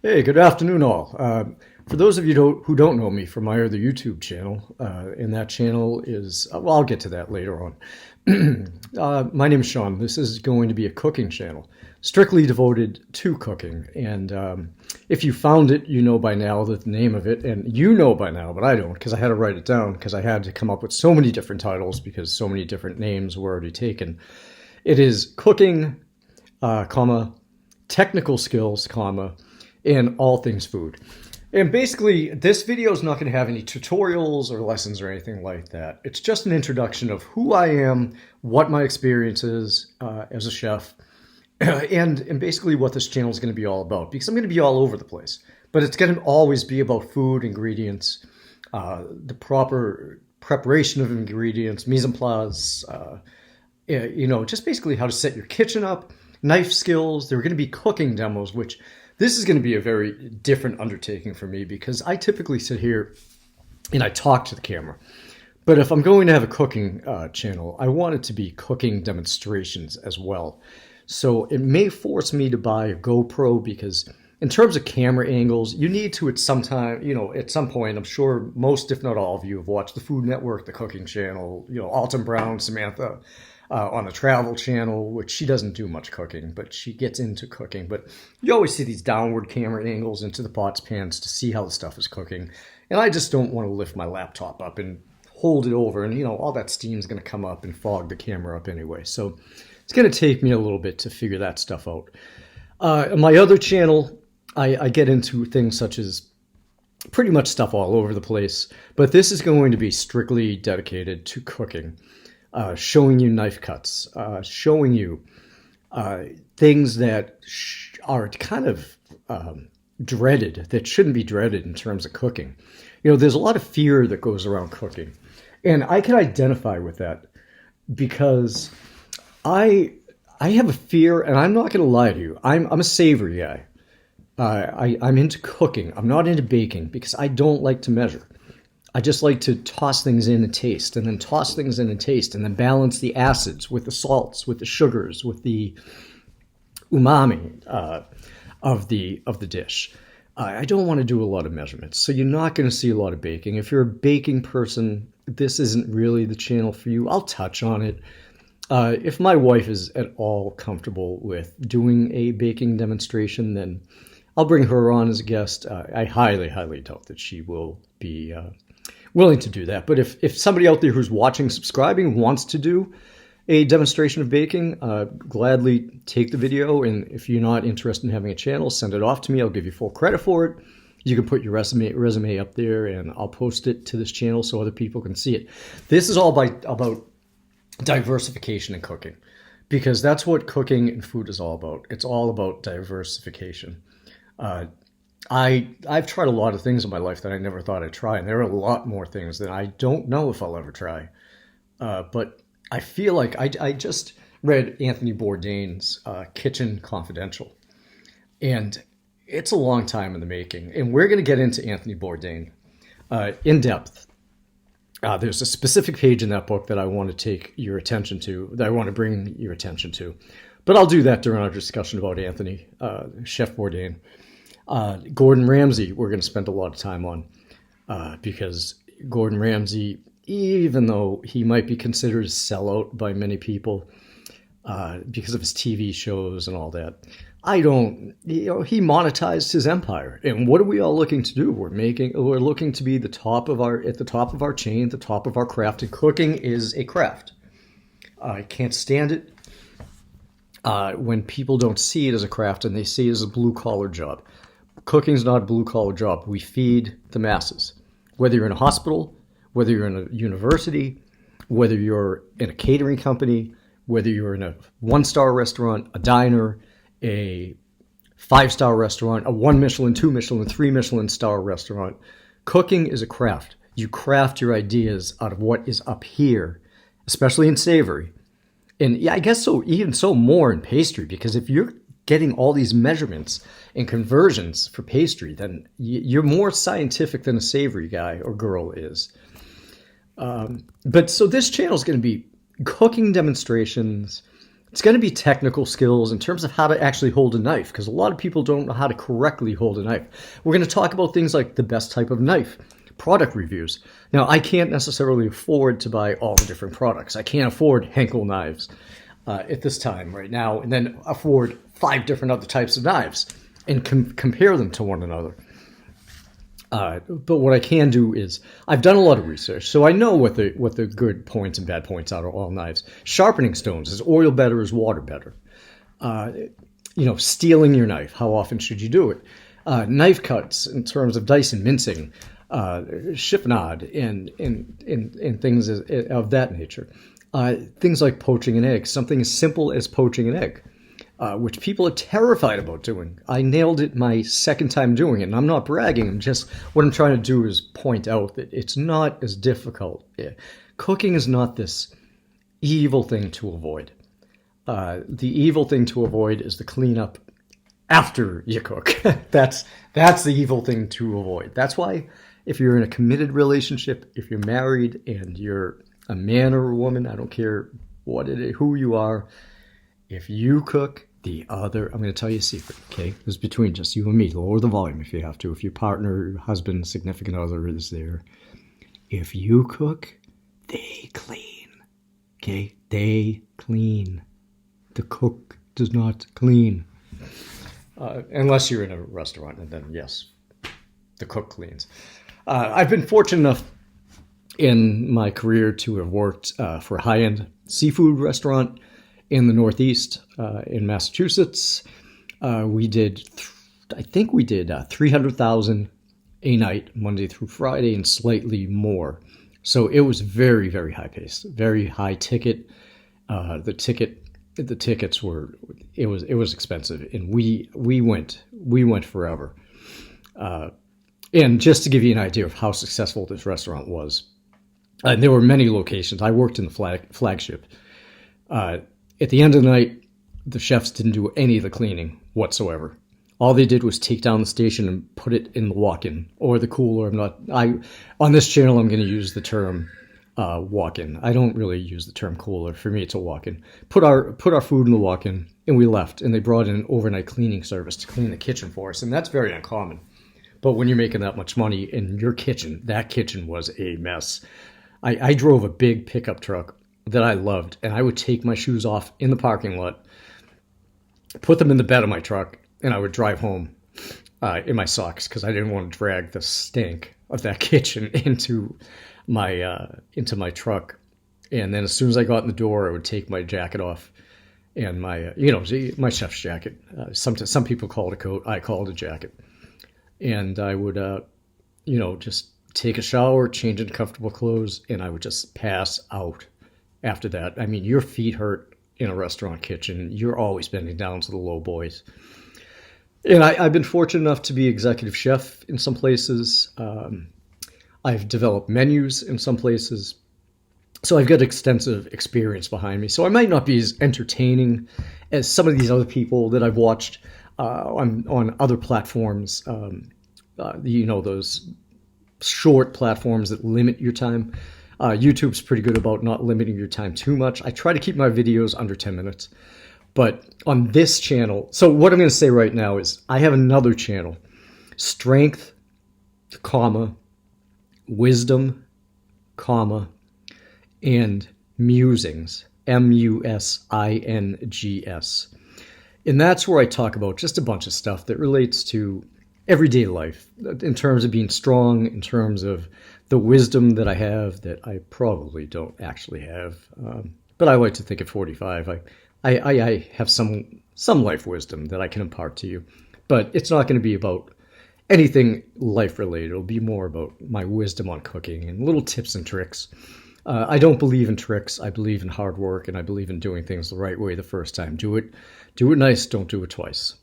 Hey, good afternoon, all. For those of you who don't know me from my other YouTube channel, and that channel is, well, I'll get to that later on. My name is Sean. This is going to be a cooking channel, strictly devoted to cooking. And if you found it, you know by now the name of it, and you know by now, but I don't, because I had to write it down, because I had to come up with so many different titles, because so many different names were already taken. It is cooking, comma, technical skills, comma, and all things food. And basically, this video is not going to have any tutorials or lessons or anything like that. It's just an introduction of who I am, what my experience is as a chef, and basically what this channel is going to be all about. Because I'm going to be all over the place. But it's going to always be about food, ingredients, the proper preparation of ingredients, mise en place, just basically how to set your kitchen up, knife skills. There are going to be cooking demos, which this is going to be a very different undertaking for me because I typically sit here and I talk to the camera. But if I'm going to have a cooking channel, I want it to be cooking demonstrations as well. So it may force me to buy a GoPro because in terms of camera angles, you need to at some point, I'm sure most, if not all of you have watched the Food Network, the cooking channel, Alton Brown, Samantha, on the travel channel, which she doesn't do much cooking, but she gets into cooking. But you always see these downward camera angles into the pots, pans to see how the stuff is cooking. And I just don't want to lift my laptop up and hold it over. And, all that steam is going to come up and fog the camera up anyway. So it's going to take me a little bit to figure that stuff out. On my other channel, I get into things such as pretty much stuff all over the place. But this is going to be strictly dedicated to cooking. Showing you knife cuts, showing you things that are kind of dreaded, that shouldn't be dreaded in terms of cooking. There's a lot of fear that goes around cooking. And I can identify with that because I have a fear, and I'm not going to lie to you. I'm a savory guy. I'm into cooking. I'm not into baking because I don't like to measure. I just like to toss things in and taste, and then toss things in and taste, and then balance the acids with the salts, with the sugars, with the umami of the dish. I don't want to do a lot of measurements, so you're not going to see a lot of baking. If you're a baking person, this isn't really the channel for you. I'll touch on it. If my wife is at all comfortable with doing a baking demonstration, then I'll bring her on as a guest. I highly, highly doubt that she will be willing to do that. But if somebody out there who's watching, subscribing, wants to do a demonstration of baking, gladly take the video. And if you're not interested in having a channel, send it off to me. I'll give you full credit for it. You can put your resume up there, and I'll post it to this channel so other people can see it. This is all about diversification in cooking, because that's what cooking and food is all about. It's all about diversification. I've tried a lot of things in my life that I never thought I'd try, and there are a lot more things that I don't know if I'll ever try. But I feel like I just read Anthony Bourdain's Kitchen Confidential, and it's a long time in the making. And we're going to get into Anthony Bourdain in depth. There's a specific page in that book that I want to take your attention to, that I want to bring your attention to. But I'll do that during our discussion about Anthony, Chef Bourdain. Gordon Ramsay, we're going to spend a lot of time on because Gordon Ramsay, even though he might be considered a sellout by many people because of his TV shows and all that, he monetized his empire. And what are we all looking to do? We're looking to be at the top of our chain, the top of our craft. And cooking is a craft. I can't stand it when people don't see it as a craft and they see it as a blue-collar job. Cooking's not a blue-collar job. We feed the masses. Whether you're in a hospital, whether you're in a university, whether you're in a catering company, whether you're in a one-star restaurant, a diner, a five-star restaurant, a 1 Michelin, 2 Michelin, 3 Michelin star restaurant, cooking is a craft. You craft your ideas out of what is up here, especially in savory. And yeah, I guess so, even so more in pastry, because if you're getting all these measurements and conversions for pastry, then you're more scientific than a savory guy or girl is. But so this channel is going to be cooking demonstrations, It's going to be technical skills in terms of how to actually hold a knife, because a lot of people don't know how to correctly hold a knife. We're going to talk about things like the best type of knife, product reviews. Now, I can't necessarily afford to buy all the different products. I can't afford Henkel knives at this time right now, and then afford 5 different other types of knives and compare them to one another. But what I can do is I've done a lot of research, so I know what the good points and bad points are of all knives. Sharpening stones, is oil better, is water better? Steeling your knife, how often should you do it? Knife cuts in terms of dice and mincing, chiffonade, and things of that nature. Things like poaching an egg, something as simple as poaching an egg. Which people are terrified about doing. I nailed it my second time doing it, and I'm not bragging. What I'm trying to do is point out that it's not as difficult. Cooking is not this evil thing to avoid. The evil thing to avoid is the cleanup after you cook. That's the evil thing to avoid. That's why if you're in a committed relationship, if you're married and you're a man or a woman, I don't care who you are, if you cook, I'm going to tell you a secret, okay? This is between just you and me. Lower the volume if you have to. If your partner, husband, significant other is there. If you cook, they clean, okay? They clean. The cook does not clean. Unless you're in a restaurant, and then, yes, the cook cleans. I've been fortunate enough in my career to have worked for a high-end seafood restaurant in the Northeast, in Massachusetts. We did 300,000 a night, Monday through Friday, and slightly more. So it was very, very high paced, very high ticket. The tickets were, it was expensive, and we went forever. And just to give you an idea of how successful this restaurant was, and there were many locations. I worked in the flagship. At the end of the night, the chefs didn't do any of the cleaning whatsoever. All they did was take down the station and put it in the walk-in or the cooler. On this channel, I'm going to use the term walk-in. I don't really use the term cooler. For me, it's a walk-in. Put our food in the walk-in, and we left. And they brought in an overnight cleaning service to clean the kitchen for us, and that's very uncommon. But when you're making that much money in your kitchen, that kitchen was a mess. I drove a big pickup truck that I loved, and I would take my shoes off in the parking lot, put them in the bed of my truck, and I would drive home in my socks because I didn't want to drag the stink of that kitchen into my truck. And then as soon as I got in the door, I would take my jacket off and my chef's jacket. Some people call it a coat. I call it a jacket. And I would just take a shower, change into comfortable clothes, and I would just pass out. After that, I mean, your feet hurt in a restaurant kitchen. You're always bending down to the low boys. And I've been fortunate enough to be executive chef in some places. I've developed menus in some places. So I've got extensive experience behind me. So I might not be as entertaining as some of these other people that I've watched on other platforms. Those short platforms that limit your time. YouTube's pretty good about not limiting your time too much. I try to keep my videos under 10 minutes. But on this channel, so what I'm going to say right now is I have another channel, Strength, Wisdom, and Musings, Musings. And that's where I talk about just a bunch of stuff that relates to everyday life, in terms of being strong, in terms of the wisdom that I have that I probably don't actually have. But I like to think at 45, I have some life wisdom that I can impart to you. But it's not going to be about anything life related. It'll be more about my wisdom on cooking and little tips and tricks. I don't believe in tricks. I believe in hard work, and I believe in doing things the right way the first time. Do it nice. Don't do it twice.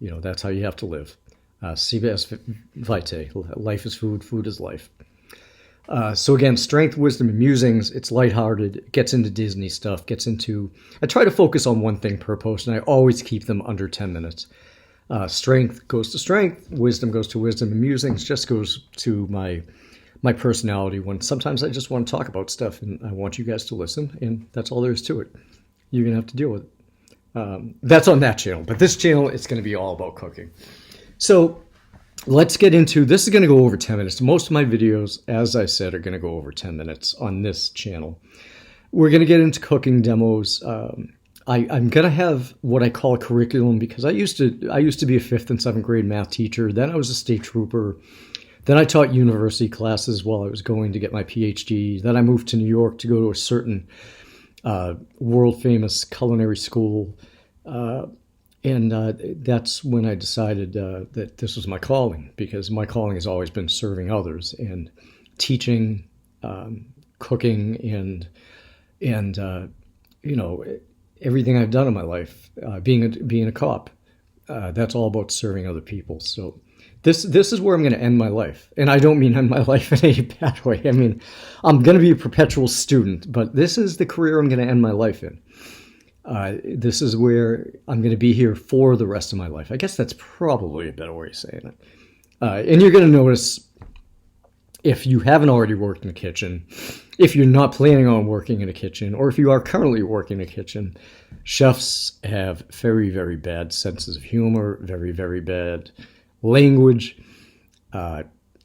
That's how you have to live. CVS Vitae. Life is food. Food is life. So again, Strength, Wisdom, and Musings. It's lighthearted. Gets into Disney stuff. I try to focus on one thing per post, and I always keep them under 10 minutes. Strength goes to strength. Wisdom goes to wisdom. And Musings just goes to my personality, when sometimes I just want to talk about stuff and I want you guys to listen, and that's all there is to it. You're going to have to deal with it. That's on that channel. But this channel, it's going to be all about cooking. So let's get into, this is going to go over 10 minutes. Most of my videos, as I said, are going to go over 10 minutes on this channel. We're going to get into cooking demos. I'm going to have what I call a curriculum because I used to be a 5th and 7th grade math teacher. Then I was a state trooper. Then I taught university classes while I was going to get my PhD. Then I moved to New York to go to a certain world-famous culinary school. That's when I decided that this was my calling, because my calling has always been serving others and teaching, cooking, and everything I've done in my life, being a cop. That's all about serving other people. So this is where I'm going to end my life. And I don't mean end my life in a bad way. I mean, I'm going to be a perpetual student, but this is the career I'm going to end my life in. This is where I'm going to be here for the rest of my life. I guess that's probably a better way of saying it. And you're going to notice, if you haven't already worked in a kitchen, if you're not planning on working in a kitchen, or if you are currently working in a kitchen, chefs have very, very bad senses of humor, very, very bad language.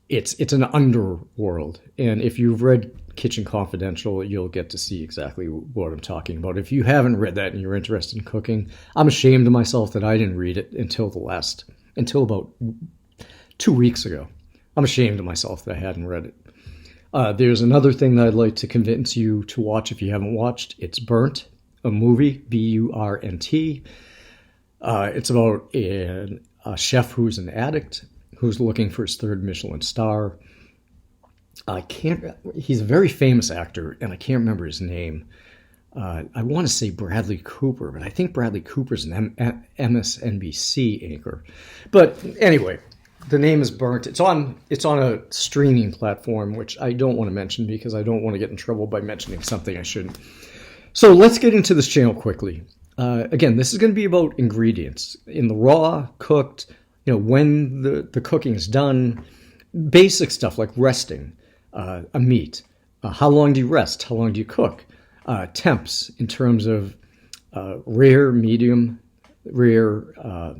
It's an underworld. And if you've read Kitchen Confidential, you'll get to see exactly what I'm talking about. If you haven't read that and you're interested in cooking, I'm ashamed of myself that I didn't read it until about 2 weeks ago. I'm ashamed of myself that I hadn't read it. There's another thing that I'd like to convince you to watch if you haven't watched. It's Burnt, a movie, Burnt. It's about a chef who's an addict, who's looking for his 3rd Michelin star. He's a very famous actor, and I can't remember his name. I want to say Bradley Cooper, but I think Bradley Cooper's an MSNBC anchor. But anyway, the name is Burnt. It's on a streaming platform, which I don't want to mention because I don't want to get in trouble by mentioning something I shouldn't. So let's get into this channel quickly. Again, this is going to be about ingredients in the raw, cooked, when the cooking is done, basic stuff like resting a meat. How long do you rest? How long do you cook? Temps in terms of rare, medium, rare.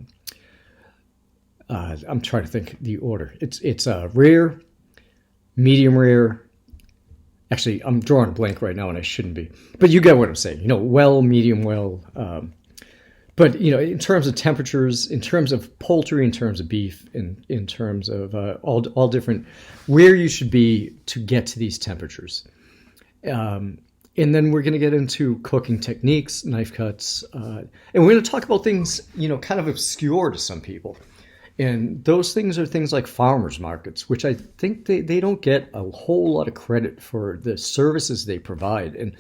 I'm trying to think the order. It's rare, medium rare. Actually, I'm drawing a blank right now, and I shouldn't be. But you get what I'm saying. Well, medium well. But in terms of temperatures, in terms of poultry, in terms of beef, in terms of all different, where you should be to get to these temperatures. And then we're going to get into cooking techniques, knife cuts, and we're going to talk about things kind of obscure to some people. And those things are things like farmers markets, which I think they don't get a whole lot of credit for the services they provide and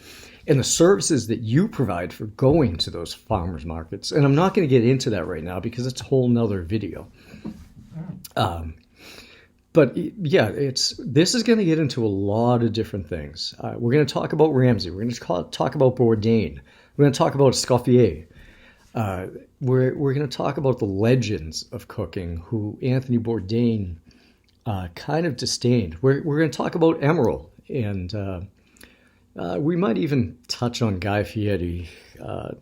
the services that you provide for going to those farmers markets. And I'm not going to get into that right now because it's a whole nother video. But yeah, this is going to get into a lot of different things. We're going to talk about Ramsay. We're going to talk about Bourdain. We're going to talk about Escoffier. We're going to talk about the legends of cooking who Anthony Bourdain kind of disdained. We're going to talk about Emeril, and we might even touch on Guy Fieri.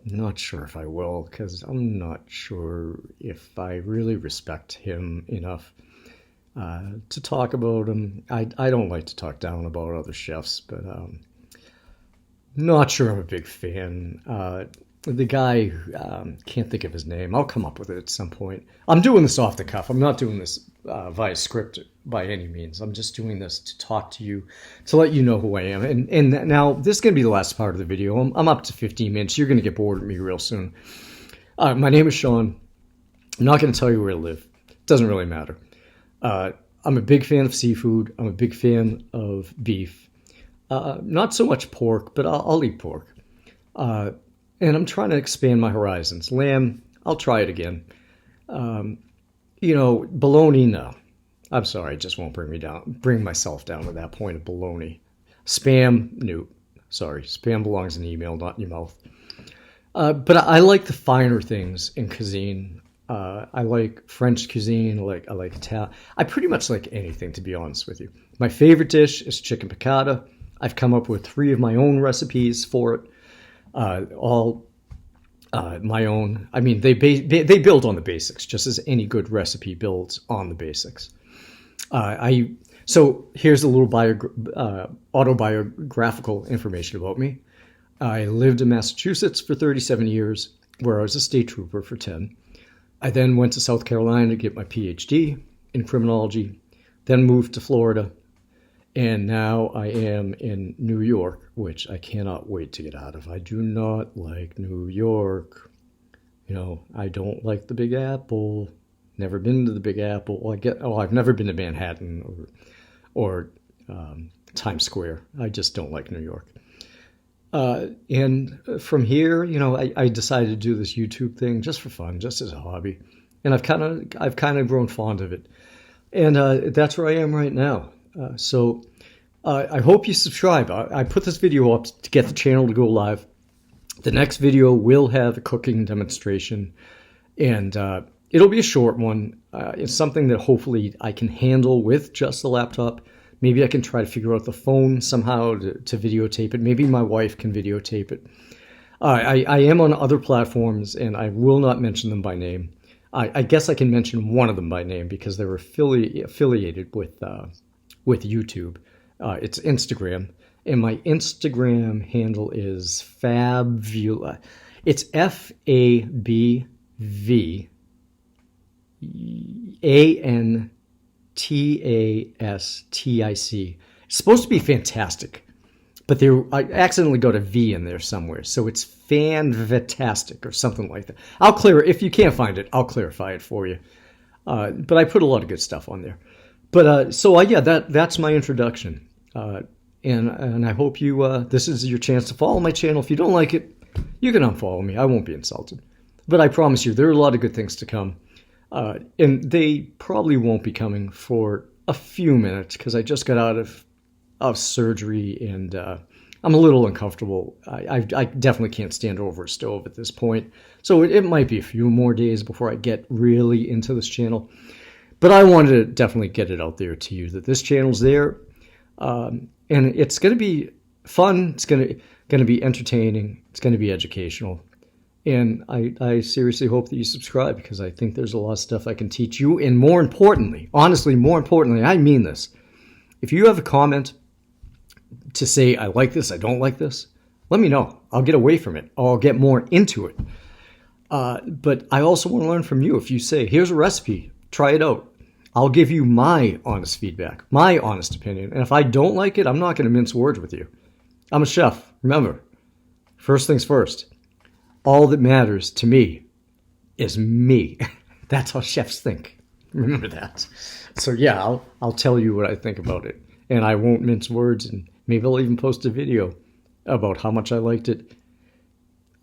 Not sure if I will, because I'm not sure if I really respect him enough to talk about him. I don't like to talk down about other chefs, but not sure I'm a big fan. The guy, can't think of his name. I'll come up with it at some point. I'm doing this off the cuff. I'm not doing this via script by any means. I'm just doing this to talk to you, to let you know who I am. And now, this is going to be the last part of the video. I'm up to 15 minutes. You're going to get bored of me real soon. My name is Sean. I'm not going to tell you where I live. It doesn't really matter. I'm a big fan of seafood. I'm a big fan of beef. Not so much pork, but I'll eat pork. And I'm trying to expand my horizons. Lamb, I'll try it again. Bologna, no. I'm sorry, it just won't bring myself down to that point of bologna. Spam, no. Sorry, spam belongs in email, not in your mouth. But I like the finer things in cuisine. I like French cuisine. I like Italian. I pretty much like anything, to be honest with you. My favorite dish is chicken piccata. I've come up with 3 of my own recipes for it. All my own. I mean, they build on the basics, just as any good recipe builds on the basics. So here's a little autobiographical information about me. I lived in Massachusetts for 37 years, where I was a state trooper for 10. I then went to South Carolina to get my PhD in criminology, then moved to Florida, and now I am in New York, which I cannot wait to get out of. I do not like New York. You know, I don't like the Big Apple. Never been to the Big Apple. I've never been to Manhattan or Times Square. I just don't like New York. And from here, you know, I decided to do this YouTube thing just for fun, just as a hobby, and I've kind of grown fond of it, and that's where I am right now. So I hope you subscribe. I put this video up to get the channel to go live. The next video will have a cooking demonstration, and it'll be a short one. It's something that hopefully I can handle with just the laptop. Maybe I can try to figure out the phone somehow to videotape it. Maybe my wife can videotape it. I am on other platforms, and I will not mention them by name. I guess I can mention one of them by name because they're affiliated with YouTube. It's Instagram, and my Instagram handle is Fabvula. It's FABVANTASTIC. It's supposed to be fantastic, but I accidentally got a V in there somewhere, so it's Fantastic or something like that. If you can't find it, I'll clarify it for you. But I put a lot of good stuff on there. But that's my introduction, and I hope this is your chance to follow my channel. If you don't like it, you can unfollow me. I won't be insulted, but I promise you there are a lot of good things to come. And they probably won't be coming for a few minutes because I just got out of surgery, and I'm a little uncomfortable. I definitely can't stand over a stove at this point. So it might be a few more days before I get really into this channel. But I wanted to definitely get it out there to you that this channel's there. And it's going to be fun. It's going to be entertaining. It's going to be educational. And I seriously hope that you subscribe because I think there's a lot of stuff I can teach you. And more importantly, honestly, I mean this. If you have a comment to say, I like this, I don't like this, let me know. I'll get away from it. Or I'll get more into it. But I also want to learn from you. If you say, here's a recipe, try it out. I'll give you my honest feedback, my honest opinion. And if I don't like it, I'm not going to mince words with you. I'm a chef. Remember, first things first. All that matters to me is me. That's how chefs think. Remember that. So yeah, I'll tell you what I think about it. And I won't mince words, and maybe I'll even post a video about how much I liked it.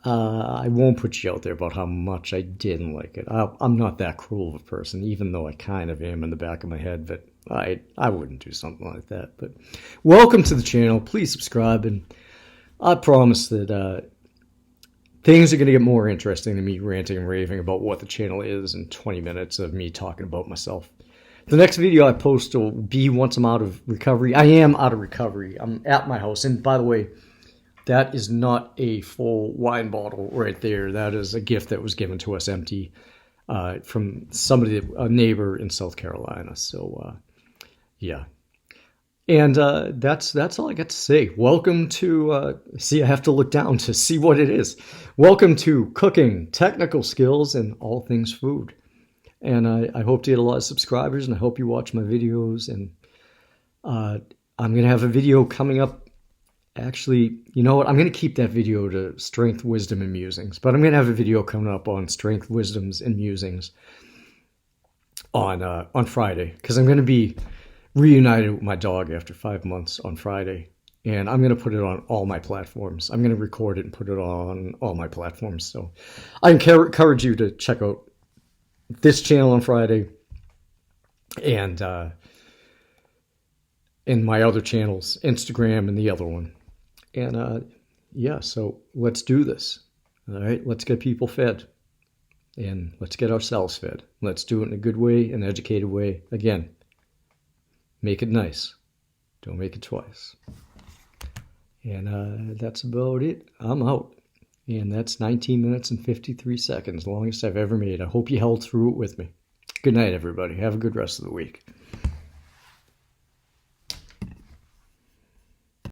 I won't put you out there about how much I didn't like it. I'm not that cruel of a person, even though I kind of am in the back of my head, but I wouldn't do something like that. But welcome to the channel. Please subscribe, and I promise that things are going to get more interesting than me ranting and raving about what the channel is in 20 minutes of me talking about myself. The next video I post will be once I'm out of recovery. I am out of recovery. I'm at my house. And by the way, that is not a full wine bottle right there. That is a gift that was given to us empty from a neighbor in South Carolina. So, yeah. And that's all I got to say. Welcome to, I have to look down to see what it is. Welcome to Cooking, Technical Skills, and All Things Food. And I hope to get a lot of subscribers, and I hope you watch my videos. And I'm going to have a video coming up. Actually, you know what? I'm going to keep that video to Strength, Wisdom, and Musings. But I'm going to have a video coming up on Strength, Wisdoms, and Musings on Friday. Because I'm going to be reunited with my dog after 5 months on Friday. And I'm going to put it on all my platforms. I'm going to record it and put it on all my platforms. So I encourage you to check out this channel on Friday and my other channels, Instagram and the other one. And yeah, so let's do this. All right, let's get people fed. And let's get ourselves fed. Let's do it in a good way, an educated way. Again, make it nice. Don't make it twice. And that's about it. I'm out. And that's 19 minutes and 53 seconds, longest I've ever made. I hope you held through it with me. Good night, everybody. Have a good rest of the week.